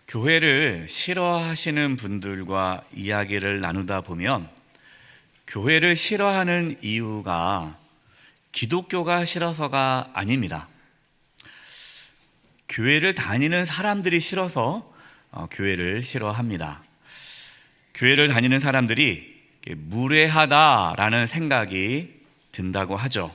교회를 싫어하시는 분들과 이야기를 나누다 보면 교회를 싫어하는 이유가 기독교가 싫어서가 아닙니다. 교회를 다니는 사람들이 싫어서 교회를 싫어합니다. 교회를 다니는 사람들이 무례하다라는 생각이 든다고 하죠.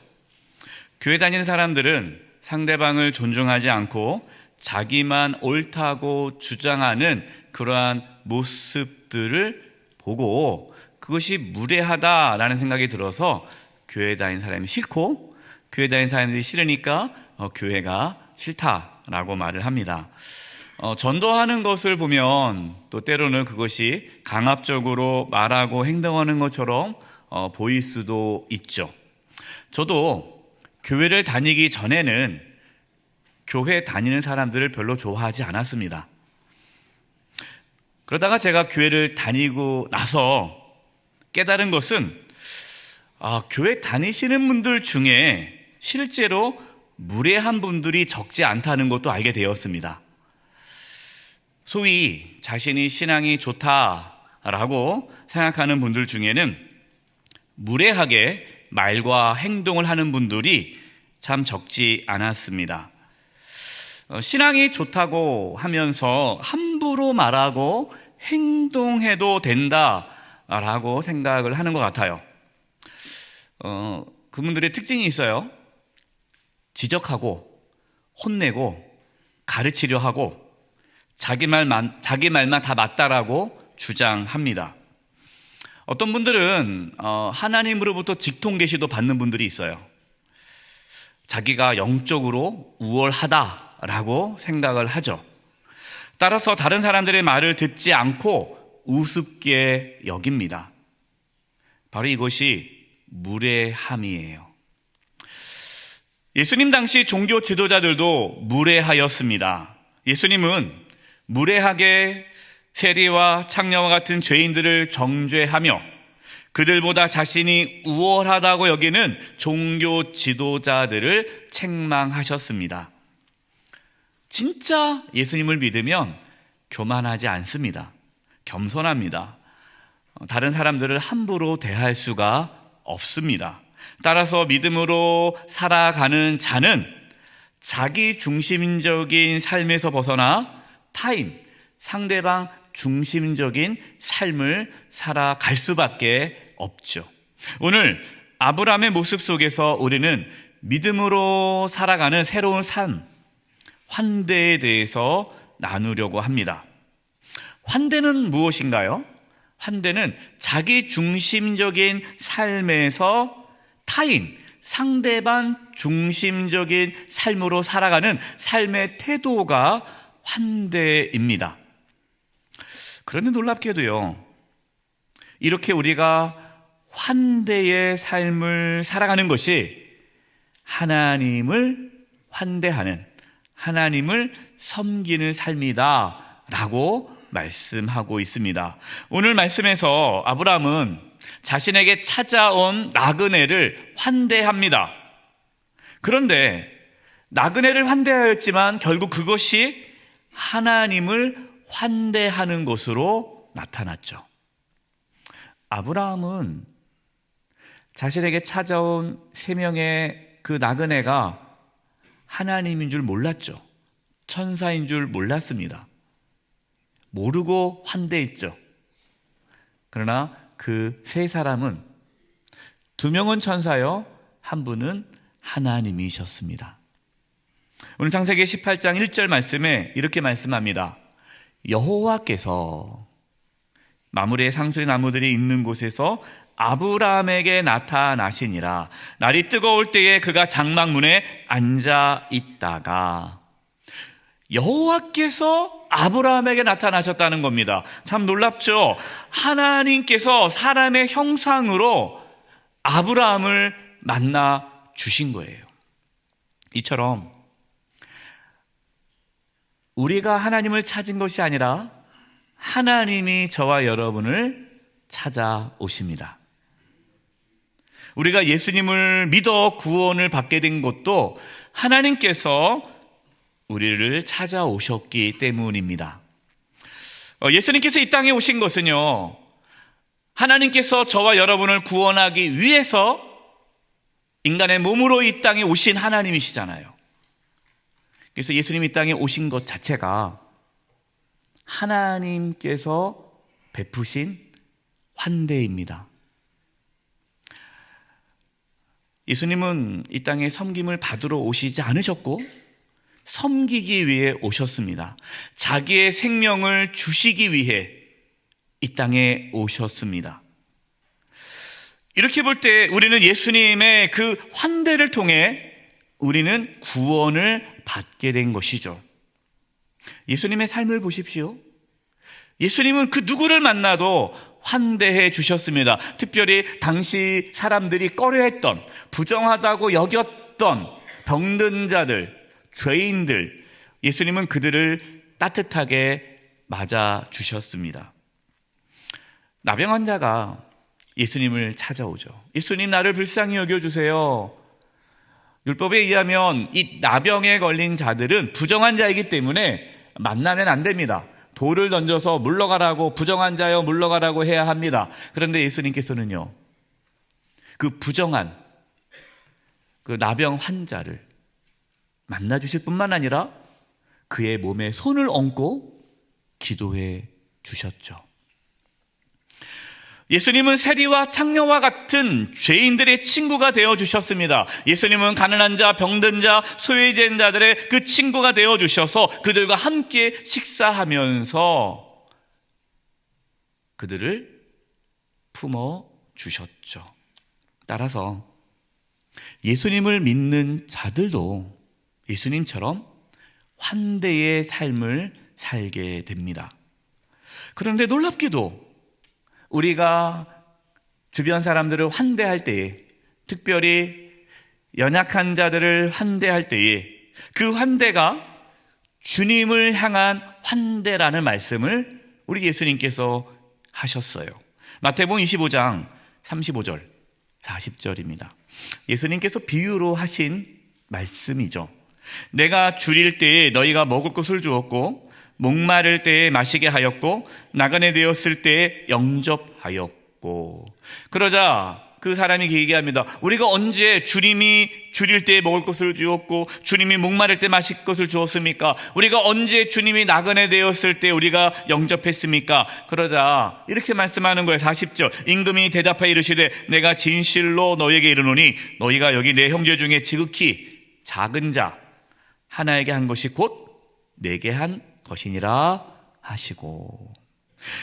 교회 다니는 사람들은 상대방을 존중하지 않고 자기만 옳다고 주장하는 그러한 모습들을 보고 그것이 무례하다라는 생각이 들어서 교회 다니는 사람이 싫고, 교회 다니는 사람들이 싫으니까 교회가 싫다라고 말을 합니다. 전도하는 것을 보면 또 때로는 그것이 강압적으로 말하고 행동하는 것처럼 보일 수도 있죠. 저도 교회를 다니기 전에는 교회 다니는 사람들을 별로 좋아하지 않았습니다. 그러다가 제가 교회를 다니고 나서 깨달은 것은 교회 다니시는 분들 중에 실제로 무례한 분들이 적지 않다는 것도 알게 되었습니다. 소위 자신이 신앙이 좋다라고 생각하는 분들 중에는 무례하게 말과 행동을 하는 분들이 참 적지 않았습니다. 신앙이 좋다고 하면서 함부로 말하고 행동해도 된다라고 생각을 하는 것 같아요. 그분들의 특징이 있어요. 지적하고 혼내고 가르치려 하고 자기 말만 다 맞다라고 주장합니다. 어떤 분들은 하나님으로부터 직통 계시도 받는 분들이 있어요. 자기가 영적으로 우월하다라고 생각을 하죠. 따라서 다른 사람들의 말을 듣지 않고 우습게 여깁니다. 바로 이것이 무례함이에요. 예수님 당시 종교 지도자들도 무례하였습니다. 예수님은 무례하게 세리와 창녀와 같은 죄인들을 정죄하며 그들보다 자신이 우월하다고 여기는 종교 지도자들을 책망하셨습니다. 진짜 예수님을 믿으면 교만하지 않습니다. 겸손합니다. 다른 사람들을 함부로 대할 수가 없습니다. 따라서 믿음으로 살아가는 자는 자기 중심적인 삶에서 벗어나 타인, 상대방 중심적인 삶을 살아갈 수밖에 없죠. 오늘 아브라함의 모습 속에서 우리는 믿음으로 살아가는 새로운 삶, 환대에 대해서 나누려고 합니다. 환대는 무엇인가요? 환대는 자기 중심적인 삶에서 타인, 상대방 중심적인 삶으로 살아가는 삶의 태도가 환대입니다. 그런데 놀랍게도요, 이렇게 우리가 환대의 삶을 살아가는 것이 하나님을 환대하는, 하나님을 섬기는 삶이다 라고 말씀하고 있습니다. 오늘 말씀에서 아브라함은 자신에게 찾아온 나그네를 환대합니다. 그런데 나그네를 환대하였지만 결국 그것이 하나님을 환대하는 것으로 나타났죠. 아브라함은 자신에게 찾아온 3명의 그 나그네가 하나님인 줄 몰랐죠. 천사인 줄 몰랐습니다. 모르고 환대했죠. 그러나 그 3사람은 2명은 천사요, 1분은 하나님이셨습니다. 오늘 창세기 18장 1절 말씀에 이렇게 말씀합니다. 여호와께서 마므레 상수리 나무들이 있는 곳에서 아브라함에게 나타나시니라. 날이 뜨거울 때에 그가 장막문에 앉아 있다가, 여호와께서 아브라함에게 나타나셨다는 겁니다. 참 놀랍죠? 하나님께서 사람의 형상으로 아브라함을 만나 주신 거예요. 이처럼 우리가 하나님을 찾은 것이 아니라 하나님이 저와 여러분을 찾아오십니다. 우리가 예수님을 믿어 구원을 받게 된 것도 하나님께서 우리를 찾아오셨기 때문입니다. 예수님께서 이 땅에 오신 것은요, 하나님께서 저와 여러분을 구원하기 위해서 인간의 몸으로 이 땅에 오신 하나님이시잖아요. 그래서 예수님이 이 땅에 오신 것 자체가 하나님께서 베푸신 환대입니다. 예수님은 이 땅에 섬김을 받으러 오시지 않으셨고 섬기기 위해 오셨습니다. 자기의 생명을 주시기 위해 이 땅에 오셨습니다. 이렇게 볼 때 우리는 예수님의 그 환대를 통해 우리는 구원을 받게 된 것이죠. 예수님의 삶을 보십시오. 예수님은 그 누구를 만나도 환대해 주셨습니다. 특별히 당시 사람들이 꺼려했던, 부정하다고 여겼던 병든 자들, 죄인들, 예수님은 그들을 따뜻하게 맞아 주셨습니다. 나병 환자가 예수님을 찾아오죠. 예수님, 나를 불쌍히 여겨주세요. 율법에 의하면 이 나병에 걸린 자들은 부정한 자이기 때문에 만나면 안 됩니다. 돌을 던져서 물러가라고, 부정한 자여 물러가라고 해야 합니다. 그런데 예수님께서는요, 그 부정한 그 나병 환자를 만나 주실 뿐만 아니라 그의 몸에 손을 얹고 기도해 주셨죠. 예수님은 세리와 창녀와 같은 죄인들의 친구가 되어주셨습니다. 예수님은 가난한 자, 병든 자, 소외된 자들의 그 친구가 되어주셔서 그들과 함께 식사하면서 그들을 품어주셨죠. 따라서 예수님을 믿는 자들도 예수님처럼 환대의 삶을 살게 됩니다. 그런데 놀랍게도 우리가 주변 사람들을 환대할 때에, 특별히 연약한 자들을 환대할 때에 그 환대가 주님을 향한 환대라는 말씀을 우리 예수님께서 하셨어요. 마태복음 25장 35절 40절입니다. 예수님께서 비유로 하신 말씀이죠. 내가 줄일 때에 너희가 먹을 것을 주었고 목마를 때에 마시게 하였고 나그네 되었을 때에 영접하였고. 그러자 그 사람이 얘기합니다. 우리가 언제 주님이 줄일 때에 먹을 것을 주었고 주님이 목마를 때 마실 것을 주었습니까? 우리가 언제 주님이 나그네 되었을 때 우리가 영접했습니까? 그러자 이렇게 말씀하는 거예요. 40절. 임금이 대답하여 이르시되 내가 진실로 너에게 이르노니 너희가 여기 내 형제 중에 지극히 작은 자 하나에게 한 것이 곧 내게 한 것이니라 하시고.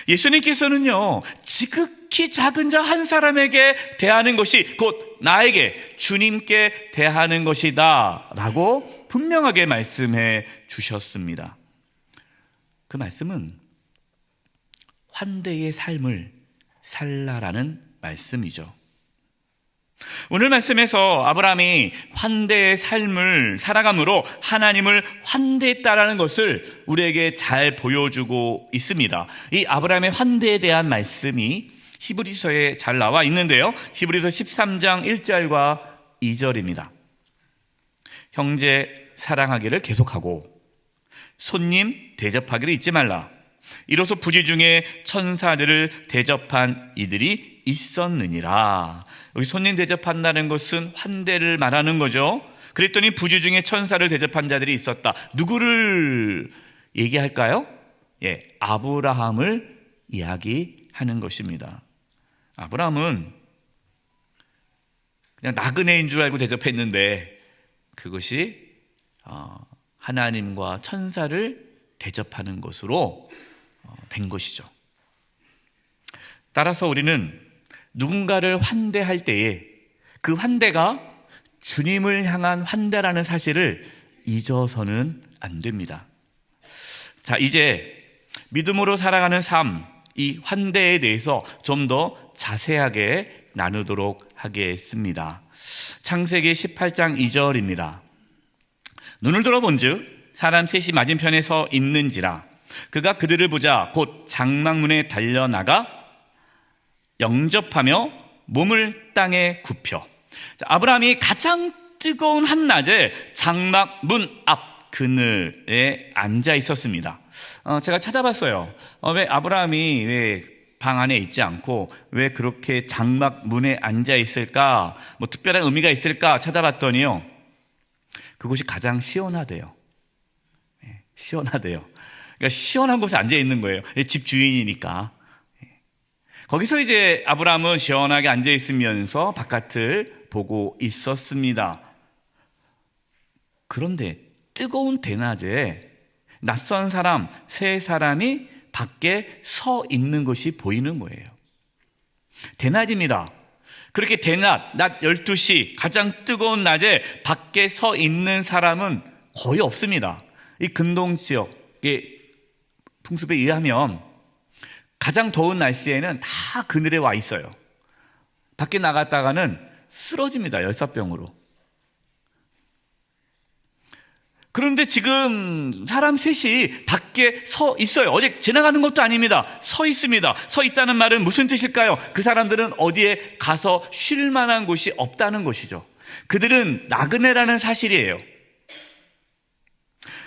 예수님께서는요, 지극히 작은 자 한 사람에게 대하는 것이 곧 나에게, 주님께 대하는 것이다 라고 분명하게 말씀해 주셨습니다. 그 말씀은 환대의 삶을 살라라는 말씀이죠. 오늘 말씀에서 아브라함이 환대의 삶을 살아감으로 하나님을 환대했다라는 것을 우리에게 잘 보여주고 있습니다. 이 아브라함의 환대에 대한 말씀이 히브리서에 잘 나와 있는데요. 히브리서 13장 1절과 2절입니다. 형제 사랑하기를 계속하고 손님 대접하기를 잊지 말라. 이로써 부지 중에 천사들을 대접한 이들이 있었느니라. 여기 손님 대접한다는 것은 환대를 말하는 거죠. 그랬더니 부지 중에 천사를 대접한 자들이 있었다. 누구를 얘기할까요? 아브라함을 이야기하는 것입니다. 아브라함은 그냥 나그네인 줄 알고 대접했는데 그것이 하나님과 천사를 대접하는 것으로 된 것이죠. 따라서 우리는 누군가를 환대할 때에 그 환대가 주님을 향한 환대라는 사실을 잊어서는 안 됩니다. 자, 이제 믿음으로 살아가는 삶, 이 환대에 대해서 좀 더 자세하게 나누도록 하겠습니다. 창세기 18장 2절입니다. 눈을 들어본즉 사람 셋이 맞은편에 서 있는지라 그가 그들을 보자 곧 장막문에 달려나가 영접하며 몸을 땅에 굽혀. 자, 아브라함이 가장 뜨거운 한낮에 장막 문 앞 그늘에 앉아 있었습니다. 제가 찾아봤어요. 왜 아브라함이 왜 방 안에 있지 않고 왜 그렇게 장막 문에 앉아 있을까? 뭐 특별한 의미가 있을까 찾아봤더니요. 그곳이 가장 시원하대요. 시원하대요. 그러니까 시원한 곳에 앉아 있는 거예요. 집 주인이니까. 거기서 이제 아브라함은 시원하게 앉아 있으면서 바깥을 보고 있었습니다. 그런데 뜨거운 대낮에 낯선 사람 세 사람이 밖에 서 있는 것이 보이는 거예요. 대낮입니다. 그렇게 대낮, 낮 12시 가장 뜨거운 낮에 밖에 서 있는 사람은 거의 없습니다. 이 근동 지역의 풍습에 의하면 가장 더운 날씨에는 다 그늘에 와 있어요. 밖에 나갔다가는 쓰러집니다. 열사병으로. 그런데 지금 사람 셋이 밖에 서 있어요. 어디 지나가는 것도 아닙니다. 서 있습니다. 서 있다는 말은 무슨 뜻일까요? 그 사람들은 어디에 가서 쉴 만한 곳이 없다는 것이죠. 그들은 나그네라는 사실이에요.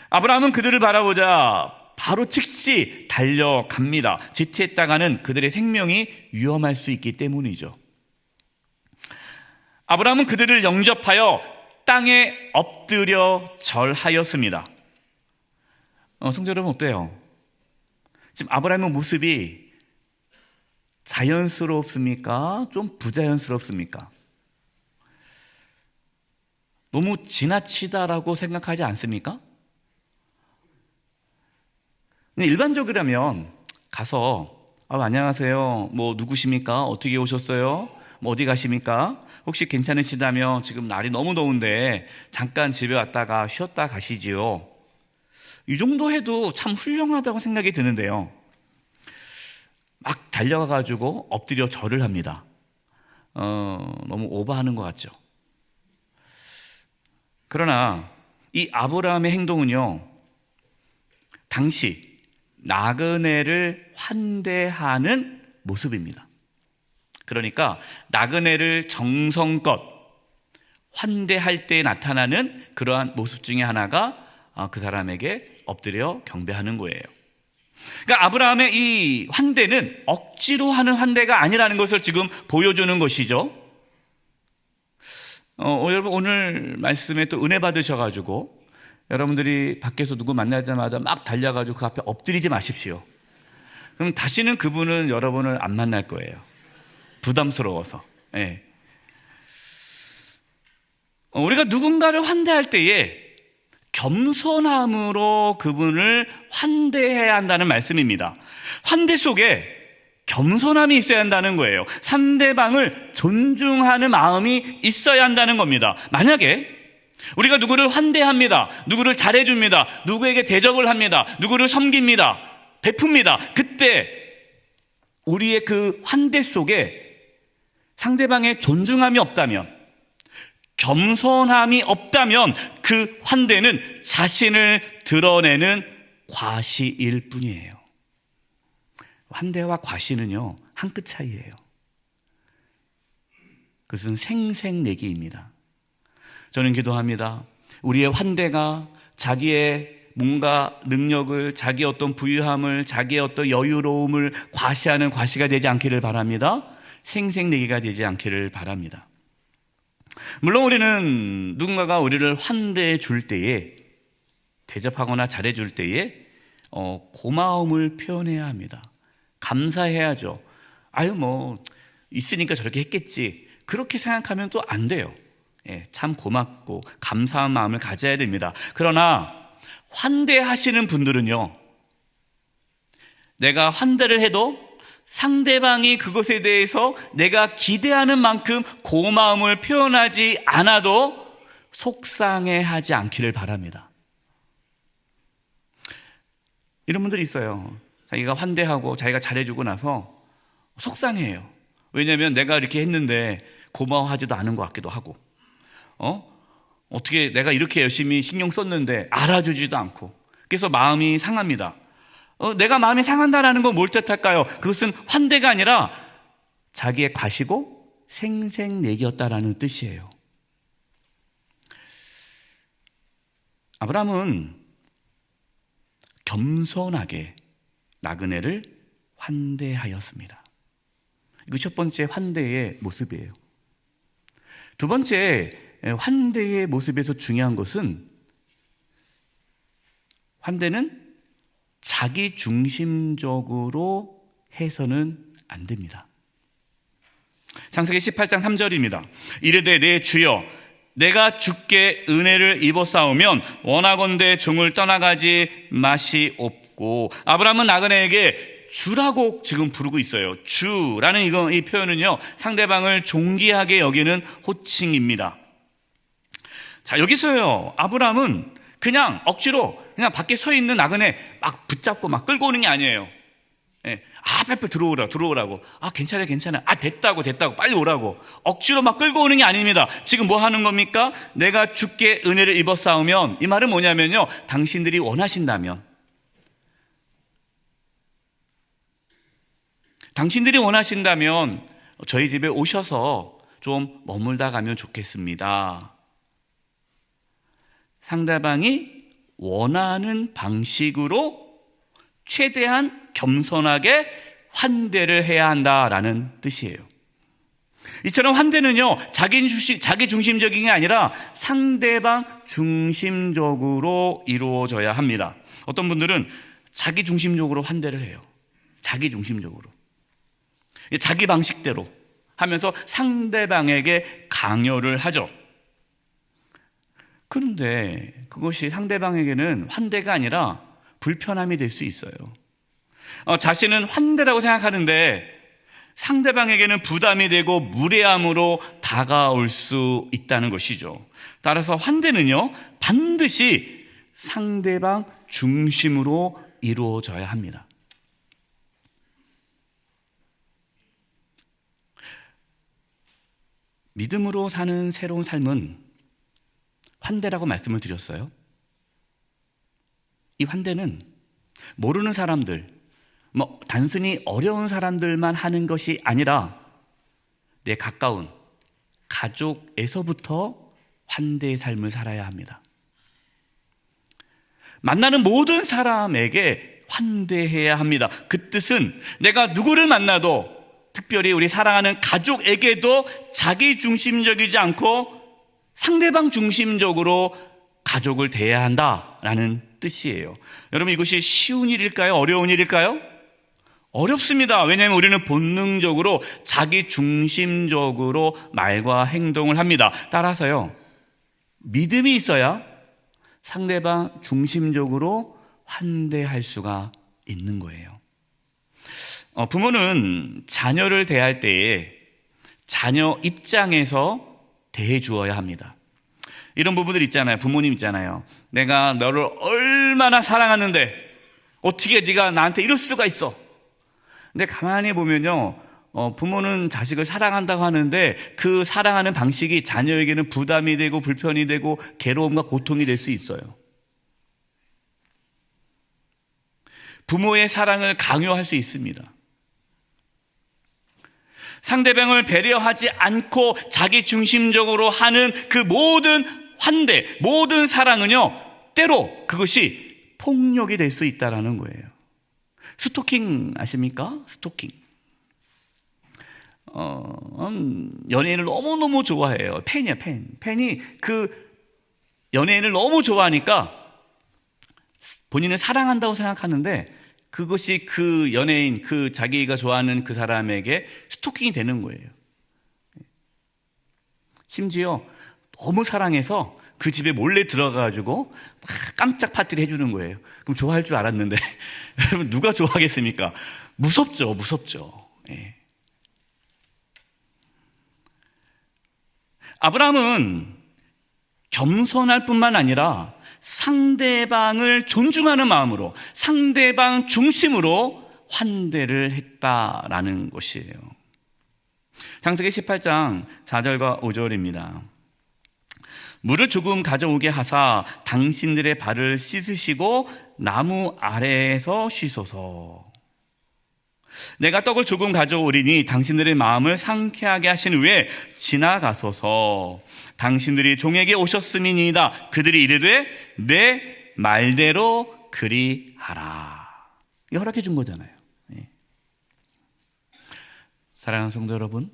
아브라함은 그들을 바라보자 바로 즉시 달려갑니다. 지체했다가는 그들의 생명이 위험할 수 있기 때문이죠. 아브라함은 그들을 영접하여 땅에 엎드려 절하였습니다. 성도 여러분 어때요? 지금 아브라함의 모습이 자연스럽습니까? 좀 부자연스럽습니까? 너무 지나치다라고 생각하지 않습니까? 일반적이라면 가서 안녕하세요. 뭐 누구십니까? 어떻게 오셨어요? 뭐 어디 가십니까? 혹시 괜찮으시다면 지금 날이 너무 더운데 잠깐 집에 왔다가 쉬었다 가시지요. 이 정도 해도 참 훌륭하다고 생각이 드는데요. 막 달려가가지고 엎드려 절을 합니다. 너무 오버하는 것 같죠. 그러나 이 아브라함의 행동은요, 당시 나그네를 환대하는 모습입니다. 그러니까 나그네를 정성껏 환대할 때 나타나는 그러한 모습 중에 하나가 그 사람에게 엎드려 경배하는 거예요. 그러니까 아브라함의 이 환대는 억지로 하는 환대가 아니라는 것을 지금 보여주는 것이죠. 여러분 오늘 말씀에 또 은혜 받으셔가지고 여러분들이 밖에서 누구 만날 때마다 막 달려가지고 그 앞에 엎드리지 마십시오. 그럼 다시는 그분은 여러분을 안 만날 거예요. 부담스러워서. 네. 우리가 누군가를 환대할 때에 겸손함으로 그분을 환대해야 한다는 말씀입니다. 환대 속에 겸손함이 있어야 한다는 거예요. 상대방을 존중하는 마음이 있어야 한다는 겁니다. 만약에 우리가 누구를 환대합니다. 누구를 잘해줍니다. 누구에게 대접을 합니다. 누구를 섬깁니다. 베풉니다. 그때 우리의 그 환대 속에 상대방의 존중함이 없다면, 겸손함이 없다면 그 환대는 자신을 드러내는 과시일 뿐이에요. 환대와 과시는요, 한 끗 차이예요. 그것은 생색내기입니다. 저는 기도합니다. 우리의 환대가 자기의 뭔가 능력을, 자기의 어떤 부유함을, 자기의 어떤 여유로움을 과시하는 과시가 되지 않기를 바랍니다. 생색내기가 되지 않기를 바랍니다. 물론 우리는 누군가가 우리를 환대해 줄 때에, 대접하거나 잘해 줄 때에 고마움을 표현해야 합니다. 감사해야죠. 있으니까 저렇게 했겠지. 그렇게 생각하면 또 안 돼요. 참 고맙고 감사한 마음을 가져야 됩니다. 그러나 환대하시는 분들은요, 내가 환대를 해도 상대방이 그것에 대해서 내가 기대하는 만큼 고마움을 표현하지 않아도 속상해하지 않기를 바랍니다. 이런 분들이 있어요. 자기가 환대하고 자기가 잘해주고 나서 속상해요. 왜냐하면 내가 이렇게 했는데 고마워하지도 않은 것 같기도 하고, 어떻게 내가 이렇게 열심히 신경 썼는데 알아주지도 않고, 그래서 마음이 상합니다. 내가 마음이 상한다는 건 뭘 뜻할까요? 그것은 환대가 아니라 자기의 과시고 생색내기였다라는 뜻이에요. 아브라함은 겸손하게 나그네를 환대하였습니다. 이거 첫 번째 환대의 모습이에요. 두 번째 환대의 모습에서 중요한 것은 환대는 자기 중심적으로 해서는 안 됩니다. 창세기 18장 3절입니다. 이르되 내 주여 내가 주께 은혜를 입어싸우면 원하건대 종을 떠나가지 마시옵고. 아브라함은 나그네에게 주라고 지금 부르고 있어요. 주라는 이 표현은요, 상대방을 존귀하게 여기는 호칭입니다. 자, 여기서요, 아브라함은 그냥 억지로 그냥 밖에 서 있는 나그네 막 붙잡고 막 끌고 오는 게 아니에요. 빨리 들어오라고. 괜찮아. 됐다고 빨리 오라고. 억지로 막 끌고 오는 게 아닙니다. 지금 뭐 하는 겁니까? 내가 주께 은혜를 입어 싸우면, 이 말은 뭐냐면요, 당신들이 원하신다면 저희 집에 오셔서 좀 머물다 가면 좋겠습니다. 상대방이 원하는 방식으로 최대한 겸손하게 환대를 해야 한다라는 뜻이에요. 이처럼 환대는요, 자기 중심적인 게 아니라 상대방 중심적으로 이루어져야 합니다. 어떤 분들은 자기 중심적으로 환대를 해요. 자기 중심적으로. 자기 방식대로 하면서 상대방에게 강요를 하죠. 그런데 그것이 상대방에게는 환대가 아니라 불편함이 될 수 있어요. 자신은 환대라고 생각하는데 상대방에게는 부담이 되고 무례함으로 다가올 수 있다는 것이죠. 따라서 환대는요, 반드시 상대방 중심으로 이루어져야 합니다. 믿음으로 사는 새로운 삶은 환대라고 말씀을 드렸어요. 이 환대는 모르는 사람들, 단순히 어려운 사람들만 하는 것이 아니라 내 가까운 가족에서부터 환대의 삶을 살아야 합니다. 만나는 모든 사람에게 환대해야 합니다. 그 뜻은 내가 누구를 만나도, 특별히 우리 사랑하는 가족에게도 자기 중심적이지 않고 상대방 중심적으로 가족을 대해야 한다라는 뜻이에요. 여러분, 이것이 쉬운 일일까요? 어려운 일일까요? 어렵습니다. 왜냐하면 우리는 본능적으로 자기 중심적으로 말과 행동을 합니다. 따라서요, 믿음이 있어야 상대방 중심적으로 환대할 수가 있는 거예요. 부모는 자녀를 대할 때에 자녀 입장에서 대해 주어야 합니다. 이런 부분들 있잖아요. 부모님 있잖아요. 내가 너를 얼마나 사랑하는데 어떻게 네가 나한테 이럴 수가 있어. 근데 가만히 보면요, 부모는 자식을 사랑한다고 하는데 그 사랑하는 방식이 자녀에게는 부담이 되고 불편이 되고 괴로움과 고통이 될 수 있어요. 부모의 사랑을 강요할 수 있습니다. 상대방을 배려하지 않고 자기 중심적으로 하는 그 모든 환대, 모든 사랑은요, 때로 그것이 폭력이 될 수 있다는 거예요. 스토킹 아십니까? 스토킹. 연예인을 너무너무 좋아해요. 팬이야, 팬. 팬이 그 연예인을 너무 좋아하니까 본인을 사랑한다고 생각하는데 그것이 그 연예인, 그 자기가 좋아하는 그 사람에게 스토킹이 되는 거예요. 심지어 너무 사랑해서 그 집에 몰래 들어가가지고 막 깜짝 파티를 해주는 거예요. 그럼 좋아할 줄 알았는데 여러분, 누가 좋아하겠습니까? 무섭죠. 예. 아브라함은 겸손할 뿐만 아니라 상대방을 존중하는 마음으로, 상대방 중심으로 환대를 했다라는 것이에요. 창세기 18장 4절과 5절입니다. 물을 조금 가져오게 하사 당신들의 발을 씻으시고 나무 아래에서 쉬소서. 내가 떡을 조금 가져오리니 당신들의 마음을 상쾌하게 하신 후에 지나가소서. 당신들이 종에게 오셨음이니이다. 그들이 이르되 내 말대로 그리하라. 이 허락해 준 거잖아요. 사랑하는 성도 여러분,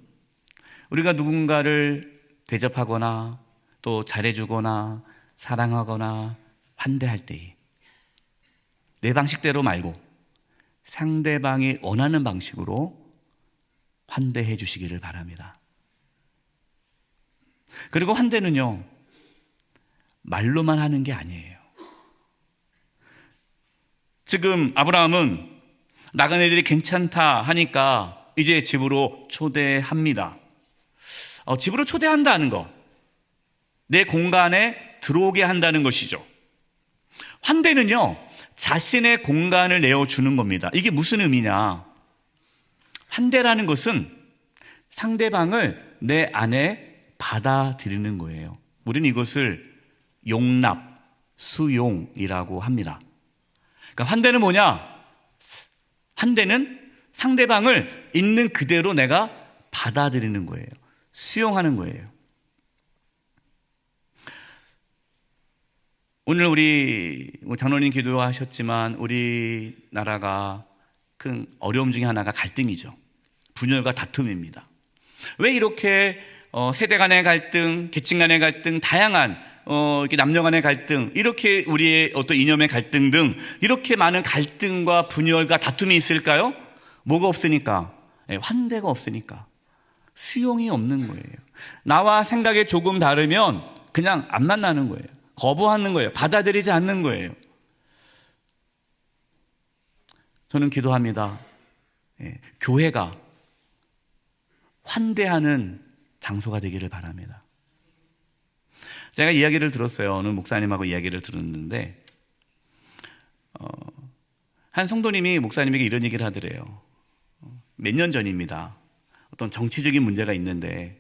우리가 누군가를 대접하거나 또 잘해주거나 사랑하거나 환대할 때 내 방식대로 말고 상대방이 원하는 방식으로 환대해 주시기를 바랍니다. 그리고 환대는요, 말로만 하는 게 아니에요. 지금 아브라함은 나그네들이 괜찮다 하니까 이제 집으로 초대합니다. 집으로 초대한다는 거, 내 공간에 들어오게 한다는 것이죠. 환대는요, 자신의 공간을 내어주는 겁니다. 이게 무슨 의미냐? 환대라는 것은 상대방을 내 안에 받아들이는 거예요. 우리는 이것을 용납, 수용이라고 합니다. 그러니까 환대는 뭐냐? 환대는 상대방을 있는 그대로 내가 받아들이는 거예요. 수용하는 거예요. 오늘 우리 장로님 기도하셨지만 우리나라가 큰 어려움 중에 하나가 갈등이죠. 분열과 다툼입니다. 왜 이렇게 세대 간의 갈등, 계층 간의 갈등, 다양한 이렇게 남녀 간의 갈등, 이렇게 우리의 어떤 이념의 갈등 등 이렇게 많은 갈등과 분열과 다툼이 있을까요? 뭐가 없으니까? 환대가 없으니까. 수용이 없는 거예요. 나와 생각이 조금 다르면 그냥 안 만나는 거예요. 거부하는 거예요. 받아들이지 않는 거예요. 저는 기도합니다. 교회가 환대하는 장소가 되기를 바랍니다. 제가 이야기를 들었어요. 어느 목사님하고 이야기를 들었는데 한 성도님이 목사님에게 이런 얘기를 하더래요. 몇 년 전입니다. 어떤 정치적인 문제가 있는데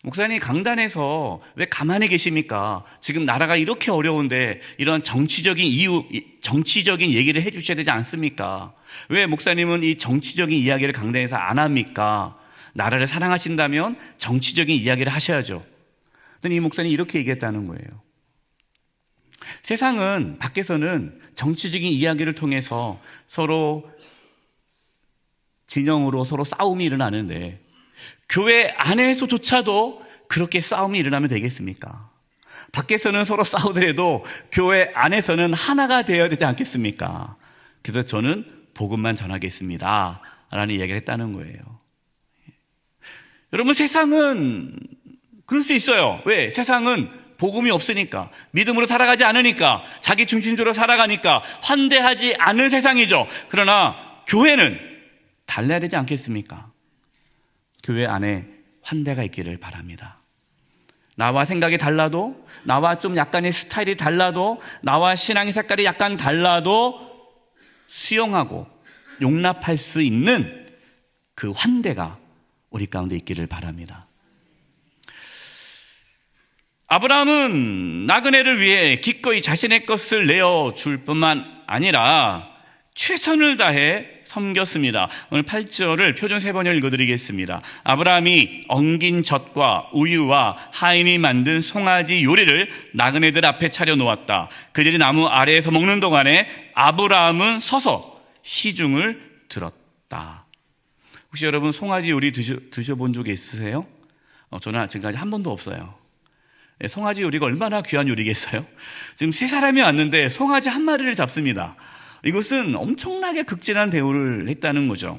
목사님 강단에서 왜 가만히 계십니까? 지금 나라가 이렇게 어려운데 이런 정치적인 이유, 정치적인 얘기를 해주셔야 되지 않습니까? 왜 목사님은 이 정치적인 이야기를 강단에서 안 합니까? 나라를 사랑하신다면 정치적인 이야기를 하셔야죠. 그랬더니 이 목사님이 이렇게 얘기했다는 거예요. 세상은 밖에서는 정치적인 이야기를 통해서 서로 진영으로 서로 싸움이 일어나는데 교회 안에서조차도 그렇게 싸움이 일어나면 되겠습니까? 밖에서는 서로 싸우더라도 교회 안에서는 하나가 되어야 되지 않겠습니까? 그래서 저는 복음만 전하겠습니다 라는 이야기를 했다는 거예요. 여러분, 세상은 그럴 수 있어요. 왜? 세상은 복음이 없으니까, 믿음으로 살아가지 않으니까, 자기 중심적으로 살아가니까 환대하지 않은 세상이죠. 그러나 교회는 달라야 되지 않겠습니까? 교회 안에 환대가 있기를 바랍니다. 나와 생각이 달라도, 나와 좀 약간의 스타일이 달라도, 나와 신앙의 색깔이 약간 달라도 수용하고 용납할 수 있는 그 환대가 우리 가운데 있기를 바랍니다. 아브라함은 나그네를 위해 기꺼이 자신의 것을 내어줄 뿐만 아니라 최선을 다해 섬겼습니다. 오늘 8절을 표준 3번을 읽어드리겠습니다. 아브라함이 엉긴 젖과 우유와 하인이 만든 송아지 요리를 나그네들 앞에 차려놓았다. 그들이 나무 아래에서 먹는 동안에 아브라함은 서서 시중을 들었다. 혹시 여러분 송아지 요리 드셔본 적이 있으세요? 저는 지금까지 한 번도 없어요. 송아지 요리가 얼마나 귀한 요리겠어요? 지금 3사람이 왔는데 송아지 한 마리를 잡습니다. 이것은 엄청나게 극진한 대우를 했다는 거죠.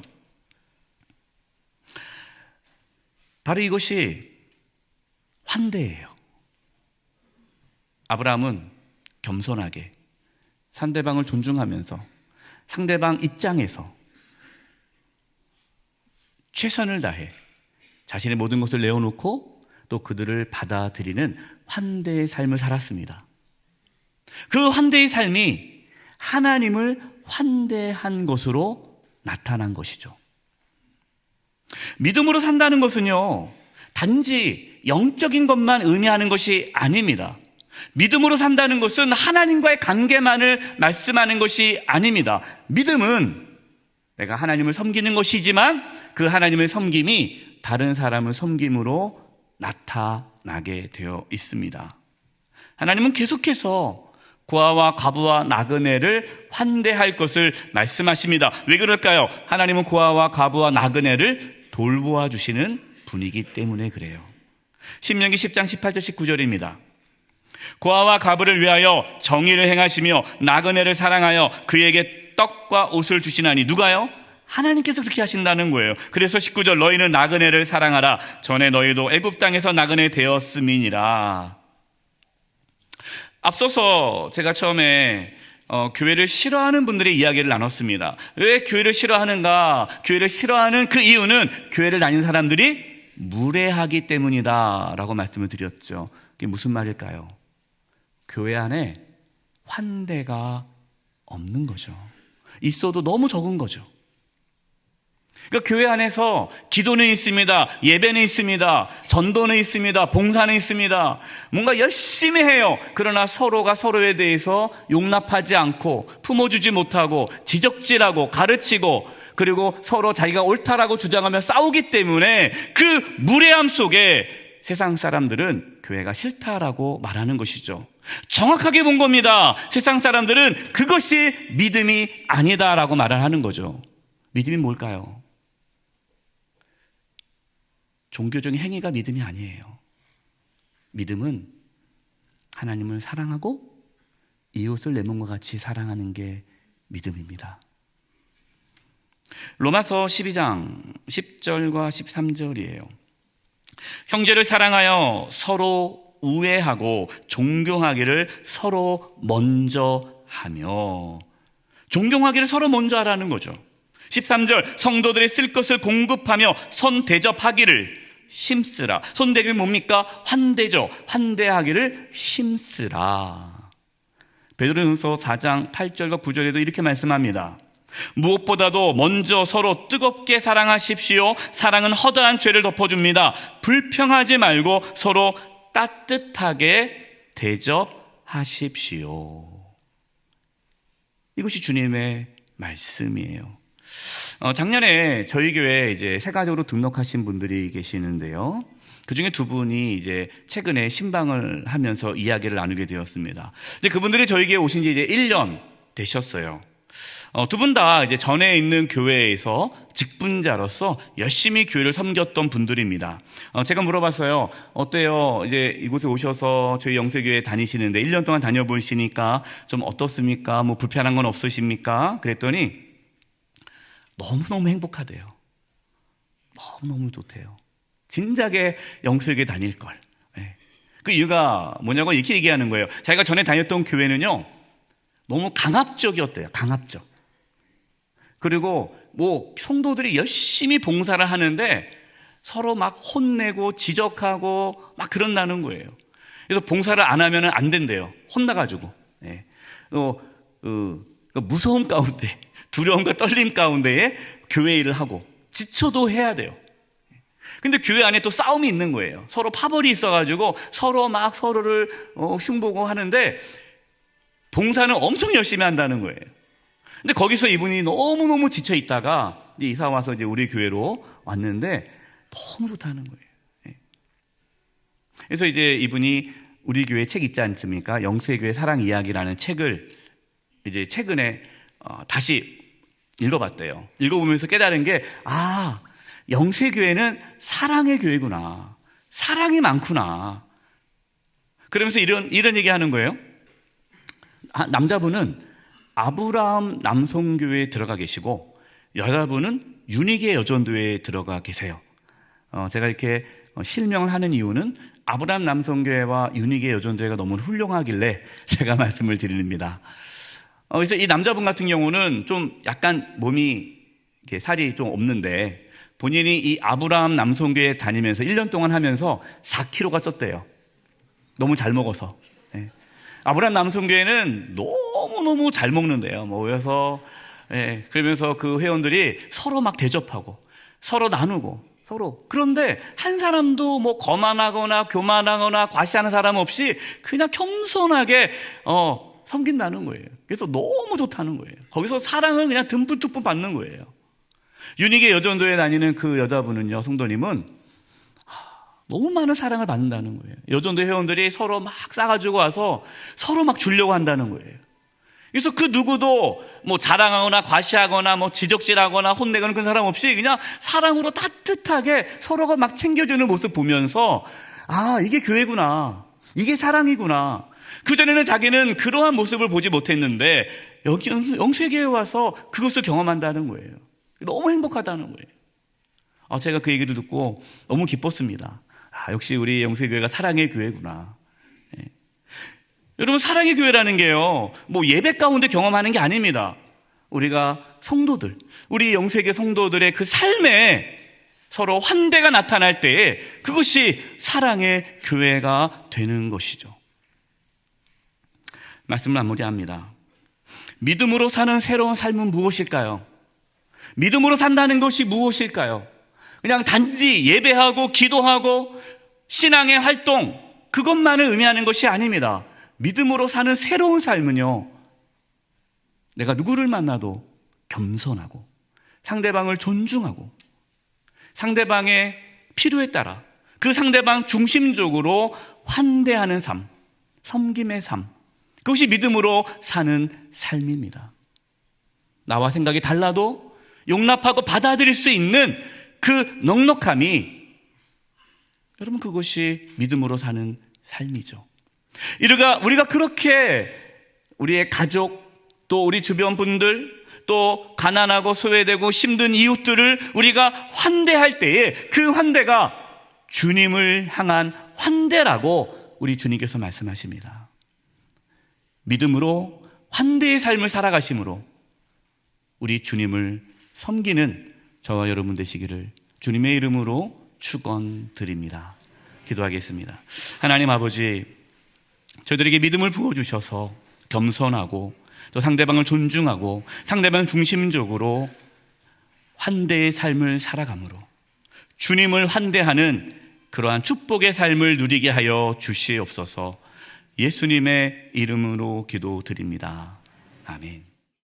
바로 이것이 환대예요. 아브라함은 겸손하게 상대방을 존중하면서 상대방 입장에서 최선을 다해 자신의 모든 것을 내어놓고 또 그들을 받아들이는 환대의 삶을 살았습니다. 그 환대의 삶이 하나님을 환대한 것으로 나타난 것이죠. 믿음으로 산다는 것은요, 단지 영적인 것만 의미하는 것이 아닙니다. 믿음으로 산다는 것은 하나님과의 관계만을 말씀하는 것이 아닙니다. 믿음은 내가 하나님을 섬기는 것이지만 그 하나님의 섬김이 다른 사람을 섬김으로 나타나게 되어 있습니다. 하나님은 계속해서 고아와 과부와 나그네를 환대할 것을 말씀하십니다. 왜 그럴까요? 하나님은 고아와 과부와 나그네를 돌보아 주시는 분이기 때문에 그래요. 신명기 10장 18절 19절입니다. 고아와 과부를 위하여 정의를 행하시며 나그네를 사랑하여 그에게 떡과 옷을 주시나니 누가요? 하나님께서 그렇게 하신다는 거예요. 그래서 19절 너희는 나그네를 사랑하라. 전에 너희도 애굽 땅에서 나그네 되었음이니라. 앞서서 제가 처음에 교회를 싫어하는 분들의 이야기를 나눴습니다. 왜 교회를 싫어하는가? 교회를 싫어하는 그 이유는 교회를 다니는 사람들이 무례하기 때문이다 라고 말씀을 드렸죠. 그게 무슨 말일까요? 교회 안에 환대가 없는 거죠. 있어도 너무 적은 거죠. 그러니까 교회 안에서 기도는 있습니다. 예배는 있습니다. 전도는 있습니다. 봉사는 있습니다. 뭔가 열심히 해요. 그러나 서로가 서로에 대해서 용납하지 않고 품어주지 못하고 지적질하고 가르치고 그리고 서로 자기가 옳다라고 주장하며 싸우기 때문에 그 무례함 속에 세상 사람들은 교회가 싫다라고 말하는 것이죠. 정확하게 본 겁니다. 세상 사람들은 그것이 믿음이 아니다라고 말을 하는 거죠. 믿음이 뭘까요? 종교적인 행위가 믿음이 아니에요. 믿음은 하나님을 사랑하고 이웃을 내 몸과 같이 사랑하는 게 믿음입니다. 로마서 12장 10절과 13절이에요. 형제를 사랑하여 서로 우애하고 존경하기를 서로 먼저 하며, 존경하기를 서로 먼저 하라는 거죠. 13절 성도들이 쓸 것을 공급하며 손 대접하기를 힘쓰라. 손 대접이 뭡니까? 환대죠. 환대하기를 힘쓰라. 베드로전서 4장 8절과 9절에도 이렇게 말씀합니다. 무엇보다도 먼저 서로 뜨겁게 사랑하십시오. 사랑은 허다한 죄를 덮어줍니다. 불평하지 말고 서로 따뜻하게 대접하십시오. 이것이 주님의 말씀이에요. 작년에 저희 교회에 이제 세가족으로 등록하신 분들이 계시는데요. 그 중에 두 분이 이제 최근에 신방을 하면서 이야기를 나누게 되었습니다. 근데 그분들이 저희 교회에 오신 지 이제 1년 되셨어요. 두 분 다 이제 전에 있는 교회에서 직분자로서 열심히 교회를 섬겼던 분들입니다. 제가 물어봤어요. 어때요? 이제 이곳에 오셔서 저희 영세교회 다니시는데 1년 동안 다녀보시니까 좀 어떻습니까? 뭐 불편한 건 없으십니까? 그랬더니 너무너무 행복하대요. 너무너무 좋대요. 진작에 영세교회 다닐 걸. 네. 그 이유가 뭐냐고 이렇게 얘기하는 거예요. 자기가 전에 다녔던 교회는요, 너무 강압적이었대요. 강압적. 그리고 뭐 성도들이 열심히 봉사를 하는데 서로 막 혼내고 지적하고 막 그런다는 거예요. 그래서 봉사를 안 하면 안 된대요. 혼나가지고. 네. 무서움 가운데, 두려움과 떨림 가운데에 교회 일을 하고 지쳐도 해야 돼요. 근데 교회 안에 또 싸움이 있는 거예요. 서로 파벌이 있어가지고 서로 막 서로를 흉보고 하는데 봉사는 엄청 열심히 한다는 거예요. 근데 거기서 이분이 너무너무 지쳐 있다가 이제 이사 와서 이제 우리 교회로 왔는데 너무 좋다는 거예요. 그래서 이제 이분이 우리 교회 책 있지 않습니까? 영세교회 사랑 이야기라는 책을 이제 최근에 다시 읽어봤대요. 읽어보면서 깨달은 게, 영세교회는 사랑의 교회구나. 사랑이 많구나. 그러면서 이런 얘기 하는 거예요. 남자분은 아브라함 남성교회에 들어가 계시고 여자분은 유니게 여전도에 들어가 계세요. 제가 이렇게 실명을 하는 이유는 아브라함 남성교회와 유니게 여전도회가 너무 훌륭하길래 제가 말씀을 드립니다. 그래서 이 남자분 같은 경우는 좀 약간 몸이 이렇게 살이 좀 없는데 본인이 이 아브라함 남성교회 다니면서 1년 동안 하면서 4kg가 쪘대요. 너무 잘 먹어서. 네. 아브라함 남성교회는 너무너무 잘 먹는데요. 그래서 그러면서 그 회원들이 서로 막 대접하고 서로 나누고 서로. 그런데 한 사람도 뭐 거만하거나 교만하거나 과시하는 사람 없이 그냥 겸손하게 섬긴다는 거예요. 그래서 너무 좋다는 거예요. 거기서 사랑을 그냥 듬뿍듬뿍 받는 거예요. 유니게 여전도에 다니는 그 여자분은요, 성도님은 너무 많은 사랑을 받는다는 거예요. 여전도 회원들이 서로 막 싸가지고 와서 서로 막 주려고 한다는 거예요. 그래서 그 누구도 뭐 자랑하거나 과시하거나 뭐 지적질하거나 혼내거나 그런 사람 없이 그냥 사랑으로 따뜻하게 서로가 막 챙겨주는 모습 보면서 이게 교회구나, 이게 사랑이구나. 그전에는 자기는 그러한 모습을 보지 못했는데 여기 영세교회에 와서 그것을 경험한다는 거예요. 너무 행복하다는 거예요. 제가 그 얘기를 듣고 너무 기뻤습니다. 역시 우리 영세교회가 사랑의 교회구나. 예. 여러분, 사랑의 교회라는 게요, 뭐 예배 가운데 경험하는 게 아닙니다. 우리가 성도들, 우리 영세교회 성도들의 그 삶에 서로 환대가 나타날 때에 그것이 사랑의 교회가 되는 것이죠. 말씀을 마무리합니다. 믿음으로 사는 새로운 삶은 무엇일까요? 믿음으로 산다는 것이 무엇일까요? 그냥 단지 예배하고 기도하고 신앙의 활동, 그것만을 의미하는 것이 아닙니다. 믿음으로 사는 새로운 삶은요, 내가 누구를 만나도 겸손하고 상대방을 존중하고 상대방의 필요에 따라 그 상대방 중심적으로 환대하는 삶, 섬김의 삶, 그것이 믿음으로 사는 삶입니다. 나와 생각이 달라도 용납하고 받아들일 수 있는 그 넉넉함이, 여러분, 그것이 믿음으로 사는 삶이죠. 우리가 그렇게 우리의 가족, 또 우리 주변 분들, 또 가난하고 소외되고 힘든 이웃들을 우리가 환대할 때에 그 환대가 주님을 향한 환대라고 우리 주님께서 말씀하십니다. 믿음으로 환대의 삶을 살아가심으로 우리 주님을 섬기는 저와 여러분 되시기를 주님의 이름으로 축원드립니다. 기도하겠습니다. 하나님 아버지, 저희들에게 믿음을 부어주셔서 겸손하고 또 상대방을 존중하고 상대방 중심적으로 환대의 삶을 살아감으로 주님을 환대하는 그러한 축복의 삶을 누리게 하여 주시옵소서. 예수님의 이름으로 기도드립니다. 아멘.